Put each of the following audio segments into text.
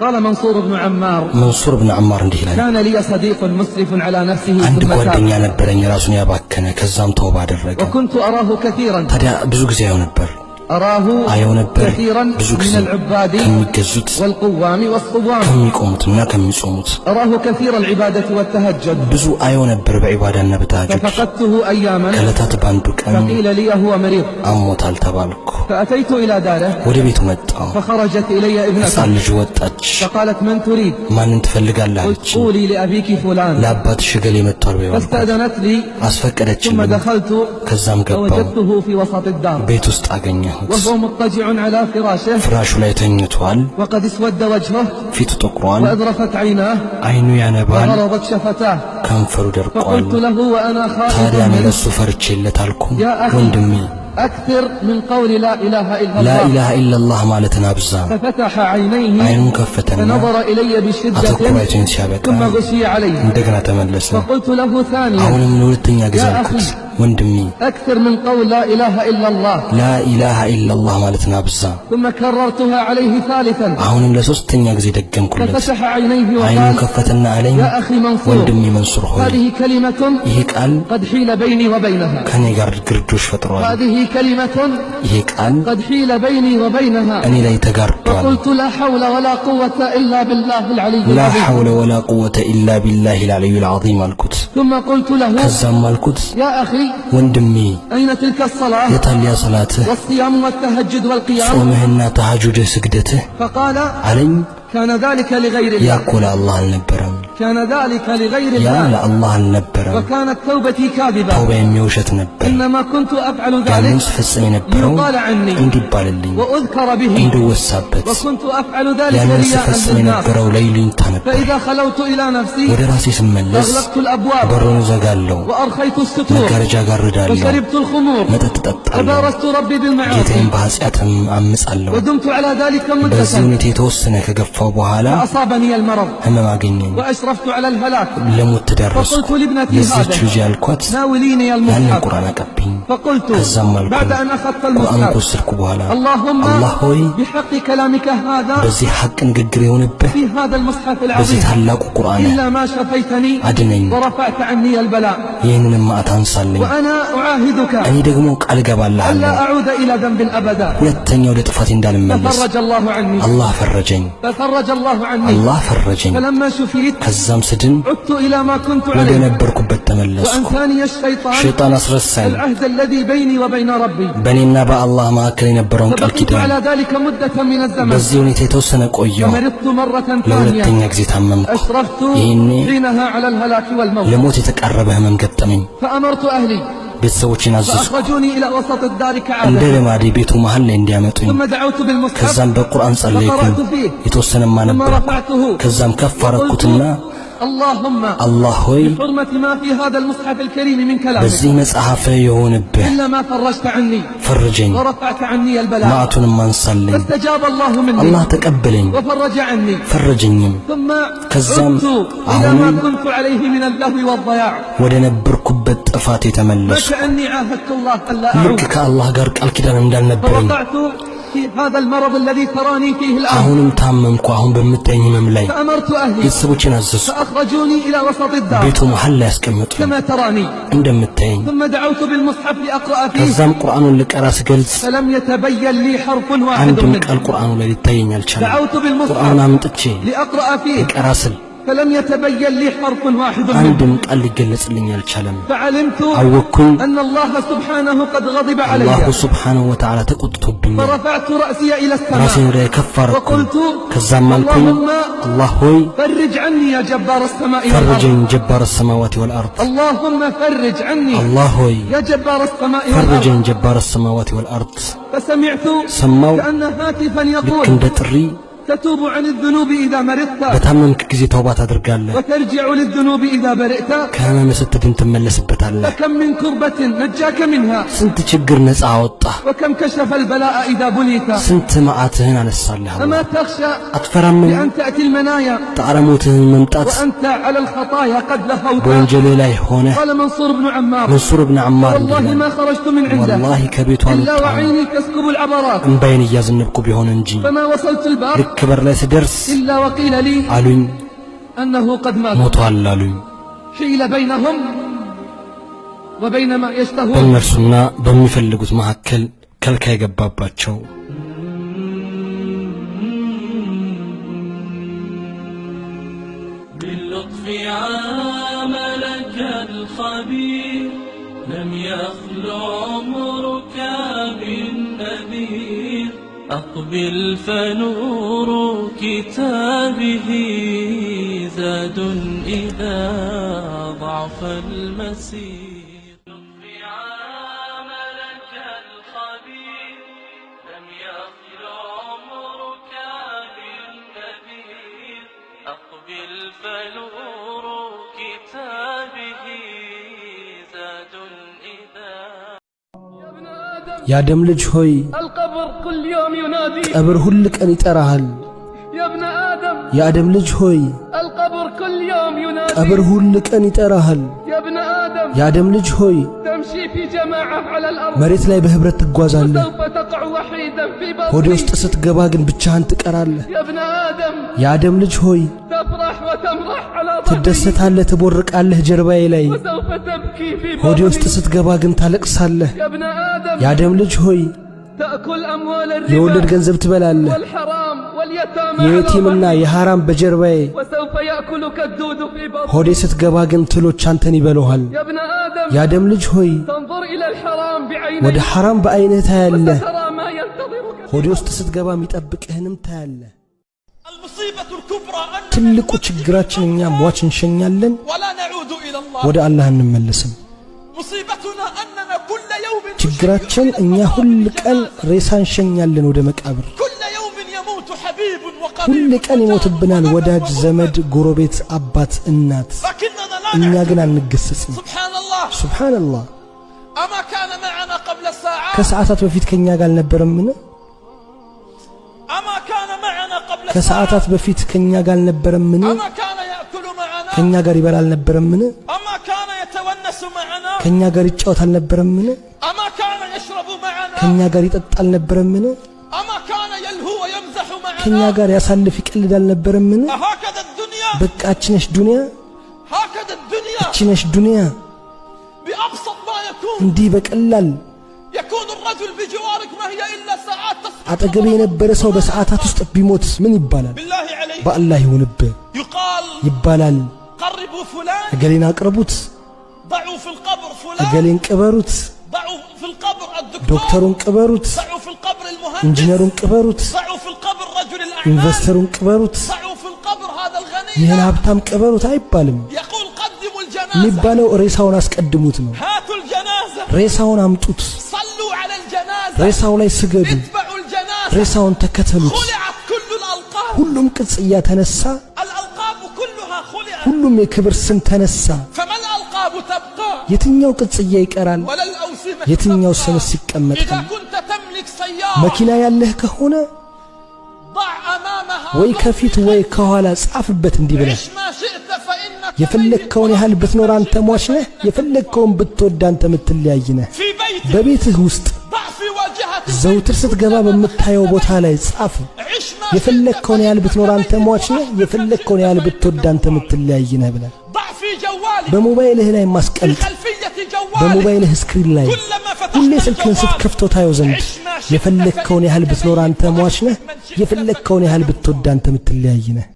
قال منصور بن عمار كان لي صديق مسرف على نفسه عند ጓደኛ ነበረኝ ራሱን ያባከነ ከዛም ተውባ አደረገ وكنت أراه كثيرا ታዲያ ብዙ ጊዜ ያው ነበር أراه كثيرا من العباد والقوام والصوام أراه كثير العبادة والتهجد بزو أيو نبر بعبادة بتهجد ففقدته أياما فقيل لي هو مريض فأتيت إلى داره فخرجت إلي ابنته فقالت من تريد قلت قولي لأبيك فلان فاستأذنت لي ثم دخلت فوجدته في وسط الدار وهو مضطجع على فراشه ላይ ተኝቷል وقد اسود وجهه ፊቱ ጠቁሯል وأذرفت عيناه አይኑ ያነባል وغرضت شفتاه ከንፈሩ ደርቋል فقلت له وأنا خائف ታዲያ ለሱ ፈርቼለታልኩ ወንድሜ أكثر من قول لا إله إلا الله لا إله إلا الله مالتنا أبزا ففتح عينيه فنظر إلي بشدة ثم غشي عليه فقلت له ثانيا يا أخي وندمي أكثر من قول لا إله إلا الله لا إله إلا الله مالتنا أبزا ثم كررتها عليه ثالثا ففتح عينيه وقال يا أخي منصور هذه كلمة قد حيل بيني وبينها هذه كلمة قد حيل بيني وبينها فقلت لا حول ولا قوة إلا بالله العلي العظيم لا حول ولا قوة إلا بالله العلي العظيم ثم قلت له يا أخي وندمي أين تلك الصلاة يتالي صلاته والصيام والتهجد والقيام صومهنا تهجد سجدته فقال علي كان ذلك لغير الله يقول الله النبرم كان ذلك لغير الله يا الله النبرم وكانت توبتي كاذبة توبة يميوشة نبر إنما كنت أفعل ذلك يقال عني وأذكر به وكنت أفعل ذلك رياء للناس فإذا خلوت إلى نفسي أغلقت الأبواب وأرخيت الستور وشربت الخمور وبارزت ربي بالمعاصي ودمت على ذلك مدة فأصابني المرض وأشرفت على الهلاك فقلت لابنتي هذا ناوليني المصحف فقلت بعد أن أخذت المصحف اللهم بحق كلامك هذا في هذا المصحف العظيم إلا ما شفيتني ورفعت عني البلاء وأنا أعاهدك ألا أعود إلى ذنب أبدا ففرج الله عني ففرج الله عني فلما شفيت عدت إلى ما كنت عليه وأنساني الشيطان العهد الذي بيني وبين ربي فبقيت على ذلك مدة من الزمن فمرضت مرة ثانية أشرفت حينها على الهلاك والموت فأمرت أهلي فأخرجوني إلى وسط الدار كعادة ثم دعوت بالمصحف فقرأت فيه ثم رفعته وقلت اللهم بحرمة ما في هذا المصحف الكريم من كلامك إلا ما فرجت عني ورفعت عني البلاء فاستجاب الله مني وفرج عني ثم عدت إلى ما كنت عليه من اللهو والضياع فكأني عاهدت الله ألا أعود فوقعت في هذا المرض الذي تراني فيه الآن فأمرت أهلي فأخرجوني إلى وسط الدار كما تراني ثم دعوت بالمصحف لأقرأ فيه فلم يتبين لي حرف واحد منه دعوت بالمصحف لأقرأ فيه فلم يتبين لي حرف واحد منه فعلمت أن الله سبحانه قد غضب علي فرفعت رأسي إلى السماء وقلت اللهم فرج عني يا جبار السماء والأرض اللهم فرج عني يا جبار السماء والأرض فسمعت كأن هاتفا يقول تتوب عن الذنوب إذا مرضت وترجع للذنوب إذا برئت فكم من كربة نجاك منها وكم كشف البلاء إذا بليت أما تخشى لأن تأتي المنايا وأنت على الخطايا قد لهوت قال منصور بن عمار والله ما خرجت من عنده إلا وعيني تسكب العبرات فما وصلت الباب ክብር ላይ ስደርስ አሉኝ ሞቷል አሉኝ። በእነርሱና በሚፈልጉት መካከል ከልካይ ገባባቸው። لم يخلو عمرك بالنذير أقبل فنور كتابه زاد إذا ضعف المسير في عملك الخبير لم يخلو عمرك بالنذير أقبل فنور كتابه የአደም ልጅ ሆይ ቀብር ሁል ቀን ይጠራሃል። የአደም ልጅ ሆይ ቀብር ሁል ቀን ይጠራሃል። የአደም ልጅ ሆይ መሬት ላይ በህብረት ትጓዛለህ። ሆዴ ውስጥ ስትገባ ግን ብቻህን ትቀራለህ። የአደም ልጅ ሆይ ትደሰታለህ፣ ትቦርቃለህ ጀርባዬ ላይ። ሆዴ ውስጥ ስትገባ ግን ታለቅሳለህ። የአደም ልጅ ሆይ የወለድ ገንዘብ ትበላለህ። የየቲምና የሐራም በጀርባዬ። ሆዴ ስትገባ ግን ትሎች አንተን ይበሉሃል። የአደም ልጅ ሆይ ወደ ሐራም በዐይንህ ታያለህ። ሆዴ ውስጥ ስትገባ የሚጠብቅህንም ታያለህ። ትልቁ ችግራችን እኛ ሟች እንሸኛለን፣ ወደ አላህ እንመለስም። ችግራችን እኛ ሁል ቀን ሬሳ እንሸኛለን ወደ መቃብር። ሁል ቀን ይሞትብናል ወዳጅ ዘመድ፣ ጎረቤት፣ አባት፣ እናት። እኛ ግን አንገሰጽም። ሱብሃንአላህ። ከሰዓታት በፊት ከኛ ጋር አልነበረምን? ከሰዓታት በፊት ከኛ ጋር አልነበረምን? ከኛ ጋር ይበላ አልነበረምን? ከኛ ጋር ይጫወት አልነበረምን? ከኛ ጋር ይጠጣ አልነበረምን? ከኛ ጋር ያሳልፍ ይቀልድ አልነበረምን? በቃ ነሽ ዱንያ፣ ነሽ ዱንያ። እንዲህ በቀላል አጠገቤ የነበረ ሰው በሰዓታት ውስጥ ቢሞት ምን ይባላል? በአላህ ይሁንብህ ይባላል። እገሌን አቅርቡት፣ እገሌን ቅበሩት፣ ዶክተሩን ቅበሩት፣ ኢንጂነሩን ቅበሩት፣ ኢንቨስተሩን ቅበሩት፣ ይህን ሀብታም ቅበሩት አይባልም። የሚባለው ሬሳውን አስቀድሙት ነው። ሬሳውን አምጡት፣ ሬሳው ላይ ስገዱ፣ ሬሳውን ተከተሉት። ሁሉም ቅጽያ ተነሳ፣ ሁሉም የክብር ስም ተነሳ። የትኛው ቅጽያ ይቀራል? የትኛው ስምስ ይቀመጣል? መኪና ያለህ ከሆነ ወይ ከፊት ወይ ከኋላ ጻፍበት እንዲህ ብለህ። የፈለግከውን ያህል ብትኖር አንተ ሟች ነህ። የፈለግከውን ብትወድ አንተ የምትለያይ ነህ። በቤትህ ውስጥ ዘውትር ስትገባ በምታየው ቦታ ላይ ጻፍ። የፈለግከውን ያህል ብትኖር አንተ ሟች ነህ። የፈለግከውን ያህል ብትወድ አንተ የምትለያይ ነህ ብለህ በሞባይልህ ላይ ማስቀምጥ። በሞባይልህ ስክሪን ላይ ሁሌ ስልክህን ስትከፍተው ታየው ዘንድ የፈለግከውን ያህል ብትኖር አንተ ሟች ነህ። የፈለግከውን ያህል ብትወድ አንተ የምትለያይ ነህ።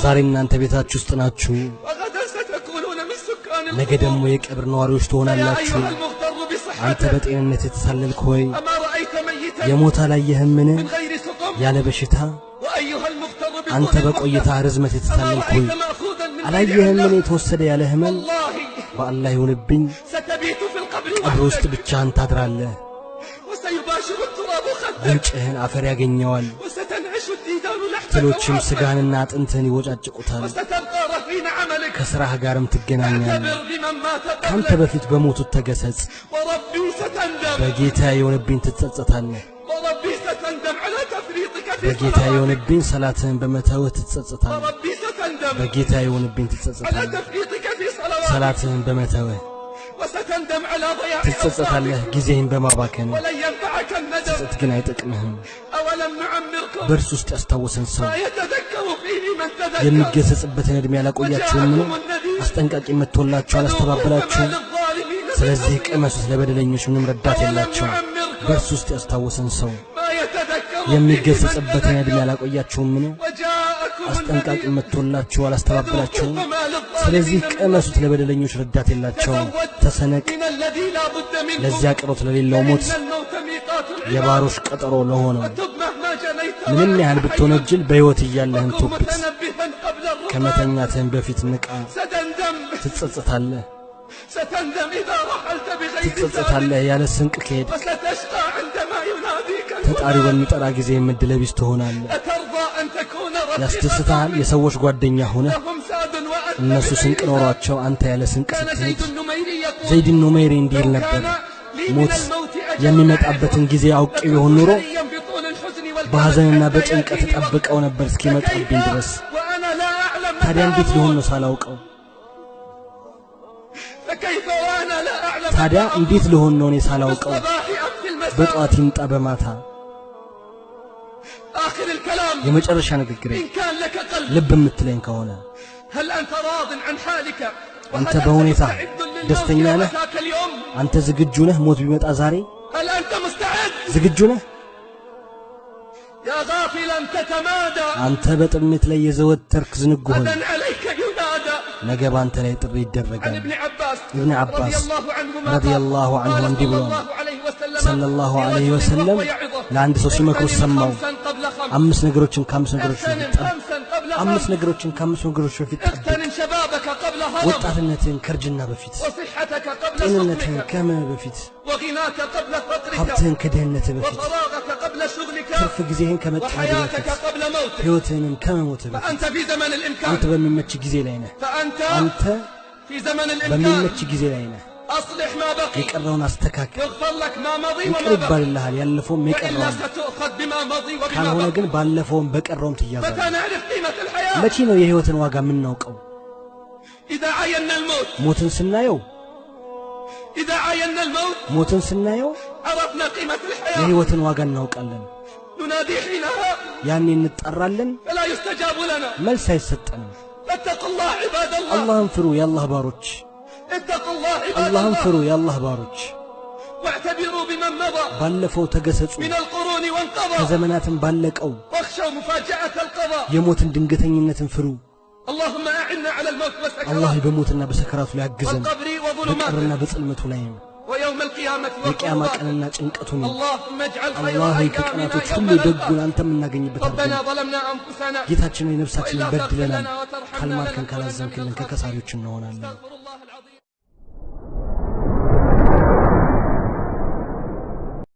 ዛሬ እናንተ ቤታችሁ ውስጥ ናችሁ፣ ነገ ደግሞ የቀብር ነዋሪዎች ትሆናላችሁ። አንተ በጤንነት የተሳለልክ ሆይ የሞት አላየህምን? ያለ በሽታ አንተ በቆይታ ርዝመት የተሳለልክ ሆይ አላየህምን? የተወሰደ ያለ ህመም በአላህ ይሁንብኝ ቀብር ውስጥ ብቻህን ታድራለህ። ጉንጭህን አፈር ያገኘዋል፣ ትሎችም ስጋህንና አጥንትህን ይወጫጭቁታል። حين عملك ከስራህ ጋርም ትገናኛለህ اعتبر بمن مات ካንተ قبلك በፊት በሞቱት ተገሰጽ وربي ستندم በጌታ የሆነብኝ ትጸጸታለህ وربي ستندم على تفريطك في በጌታ صلواتك የሆነብኝ ሰላትህን በመተውህ ትጸጸታለህ وربي ستندم በጌታ የሆነብኝ على ትጸጸታለህ تفريطك في صلواتك ሰላትህን በመተውህ وستندم على ضياع ትጸጸታለህ ጊዜህን በማባከን ولن ينفعك الندم ጸጸት ግን አይጠቅምህም أولم نعمركم በእርሱ ውስጥ ያስታወሰን ሰው ما يتذكر فيه من تذكر የሚገሰጽበትን ዕድሜ ያላቆያችሁም አስጠንቃቂ መጥቶላችሁ አላስተባበላችሁ ስለዚህ ቅመሱት ለበደለኞች ምንም ረዳት የላቸው በእርሱ ውስጥ ያስታወሰን ሰው ما يتذكر የሚገሰጽበትን ዕድሜ ያላቆያችሁም አስጠንቃቂ መጥቶላችሁ አላስተባበላችሁ ስለዚህ ቅመሱት ለበደለኞች ረዳት የላቸው ተሰነቅ من الذي لا بد منه ለዚያ ቅሮት ለሌለው ሞት إن الموت ميقات የባሮች ቀጠሮ ለሆነው تب مهما جنيت ምንም ያህል ብትወነጅል በሕይወት እያለህም وكن ቶብት متنبها قبل الرقاد ከመተኛትህም በፊት ንቃ ستندم ትጸጸታለህ ستندم إذا رحلت بغير زاد ትጸጸታለህ ያለ ስንቅ ከሄድ وستشقى عندما يناديك ፈጣሪው المنادي በሚጠራ ጊዜ ምድለቢስ ትሆናለህ أترضى أن تكون ያስደስታል رفيقا የሰዎች ጓደኛ ሆነ لهم ساد وأنت እነሱ ስንቅ بغير زاد ኖሯቸው አንተ ያለ ስንቅ كان ስትሄድ زيد النميري يقول ዘይድ ኑመይሪ እንዲል لو ነበር كان لي من ሞት الموت أجل የሚመጣበትን ጊዜ አውቄ ቢሆን ኑሮ حريا بطول الحزن والكرب በሐዘንና حتى በጭንቀት يأتيني ጠብቀው ነበር وقت. እስኪመጣብኝ فكيف ድረስ وأنا لا أعلم ታዲያ متى እንዴት ሊሆን أموت ነው ሳላውቀው فكيف وأنا لا أعلم ታዲያ متى እንዴት أموت ሊሆን ነው እኔ في ሳላውቀው الصباح أم في المساء በጧት ይምጣ በማታ آخر الكلام የመጨረሻ ንግግሬ إن كان لك قلب ልብ የምትለኝ ከሆነ هل أنت راض عن حالك أنت وهل بهونيتا مستعد للموت دستني أنا؟ ذاك اليوم አንተ ዝግጁ ነህ ሞት ቢመጣ ዛሬ هل أنت مستعد ዝግጁ ነህ يا غافلا تتمادى አንተ በጥሜት ላይ የዘወተርክ ዝንጉ ሆነ غدا عليك ينادى ነገ ባንተ ላይ ጥሪ عن ይደረጋል ابن عباس ابن عباس رضي الله عنهما رضي الله عنه قال እንዲህ صلى ብሏል الله عليه وسلم ሰለላሁ ዐለይሂ لرجل ወሰለም وهو يعظه ለአንድ ሰው ሲመክሩ ሰማው خمسا قبل خمس አምስት ነገሮችን ከአምስት ነገሮች اغتنم በፊት ጠብቅ خمسا قبل አምስት خمس ነገሮችን ከአምስት ነገሮች በፊት ጠብቅ اغتنم شبابك قبل هرم ወጣትነትን ከርጅና በፊት وصحتك قبل ጤንነትን سقمك ከህመም በፊት وغناك قبل فقرك ሀብትህን ከድህነት በፊት وفراغك قبل شغلك ትርፍ ጊዜህን ከመጣድ وحياتك በፊት قبل موتك ሕይወትህንም ከመሞት በፊት فأنت في زمن አንተ الإمكان በሚመች ጊዜ ላይ ነህ فأنت አንተ في زمن الإمكان በሚመች ጊዜ ላይ ነህ أصلح ما بقي የቀረውን አስተካክል يغفر لك ما مضي ይቅር وما بقي ይባልልሃል ያለፈውም وإلا የቀረውም ستؤخذ بما مضي وبما ካልሆነ بقي ግን ባለፈውም በቀረውም ትያዛለህ متى نعرف قيمة الحياة መቼ ነው የሕይወትን ዋጋ የምናውቀው إذا عينا الموت ሞትን ስናየው إذا عينا الموت ሞትን ስናየው عرفنا قيمة الحياة የሕይወትን ዋጋ እናውቃለን ننادي حينها ያኔ እንጠራለን فلا يستجاب لنا መልስ አይሰጠንም اتقوا الله عباد الله አላህን ፍሩ የአላህ ባሮች اتقوا الله عباد አላህን ፍሩ الله የአላህ ባሮች واعتبروا بمن مضى ባለፈው ተገሰጹ من القرون وانقضى ከዘመናትም ባለቀው واخشوا مفاجأة القضاء የሞትን ድንገተኝነትን ፍሩ اللهم أعنا على الموت አላህ والسكرات በሞትና በሰከራቱ ላይ ያግዘን والقبر በቀብርና وظلماته በጽልመቱ ላይ ويوم القيامة የቂያማ والقربات ቀንና ጭንቀቱን اللهم اجعل خير አላህ أيامنا ከቀናቶች يوم ሁሉ ደጉን نلقاك አንተ የምናገኝበት ربنا አድርገን ظلمنا أنفسنا ጌታችን ነፍሳችንን وإلا تغفر በድለናል لنا وترحمنا ካልማርከን لنكونن من ካላዘንክልን الخاسرين. ከከሳሪዎች እንሆናለን استغفر